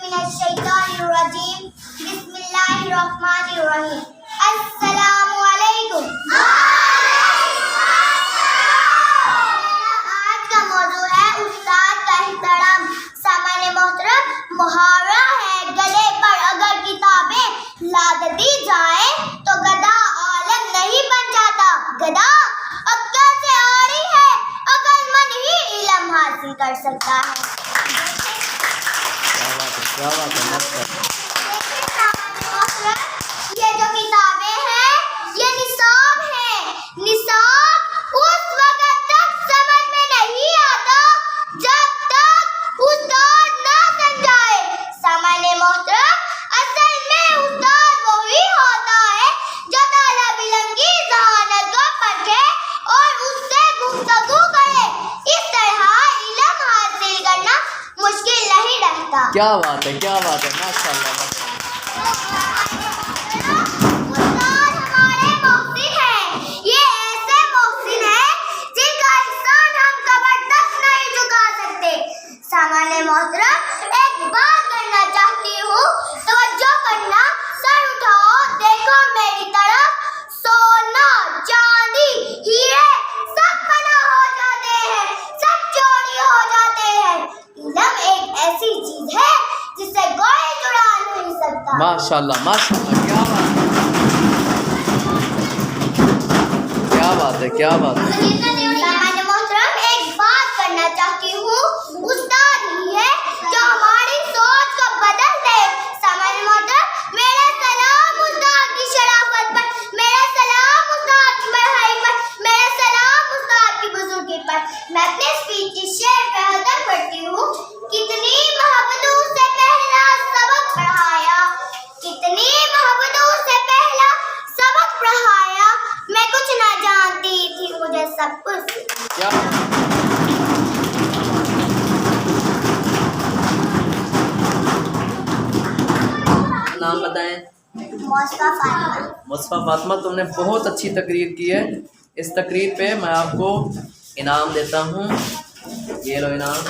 من الشیطان الرجیم بسم اللہ الرحمن الرحیم السلام علیکم۔ آج کا موضوع ہے استاد کا احترام۔ سامان محترم، محاورہ ہے گلے پر اگر کتابیں لاد دی جائے تو گدھا عالم نہیں بن جاتا۔ گدھا عقل سے آری ہے، عقل مند ہی علم حاصل کر سکتا ہے۔ یہ جو کتابیں ہیں یہ نصاب ہیں۔ نصاب اس وقت تک سمجھ میں نہیں آتا جب تک استاد نہ سمجھائے۔ سامان محترم، اصل میں استاد وہی ہوتا ہے جو طالب علم کی ذہانت کو پرکھے اور اس سے گفتگو کرے۔ اس طرح علم حاصل کرنا مشکل نہیں رہتا۔ کیا بات ہے، کیا بات ہے، ماشاء اللہ۔ استاد ہمارے محسن ہیں، یہ ایسے محسن ہیں جن کا احسان ہم قبر تک نہیں چکا سکتے۔ سامان محترم، ایک بات کرنا چاہتی ہوں، توجہ کرنا، سر اٹھاؤ، دیکھو میری طرف۔ سونا، چاندی، ہیرے سب فنا ہو جاتے ہیں، سب چوری ہو جاتے ہیں۔ علم ایک ایسی چیز ہے جسے کوئی چرا نہیں سکتا۔ ماشاء اللہ، ماشاء اللہ، کیا بات ہے، کیا بات ہے، کیا بات ہے۔ سامان محترم، ایک بات کرنا چاہتی ہوں، استاد ہی ہے جو ہماری سوچ کو بدل دے۔ سامان محترم، میرا سلام استاد کی شرافت پر، میرا سلام استاد کی پڑھائی پر، میرا سلام استاد کی بزرگی پر۔ میں اپنے اسپیچ کی شعر پہ حدر پڑھتی ہوں۔ کتنی محبتوں سے پہلا سبق پڑھایا، کتنی محبتوں سے پہلا سبق پڑھایا، میں کچھ نہ جانتی تھی مجھے سب کچھ۔ کیا نام بتائیں؟ مصطفیٰ فاطمہ۔ مصطفیٰ فاطمہ، تم نے بہت اچھی تقریر کی ہے۔ اس تقریر پہ میں آپ کو انعام دیتا ہوں۔ یہ لو انعام۔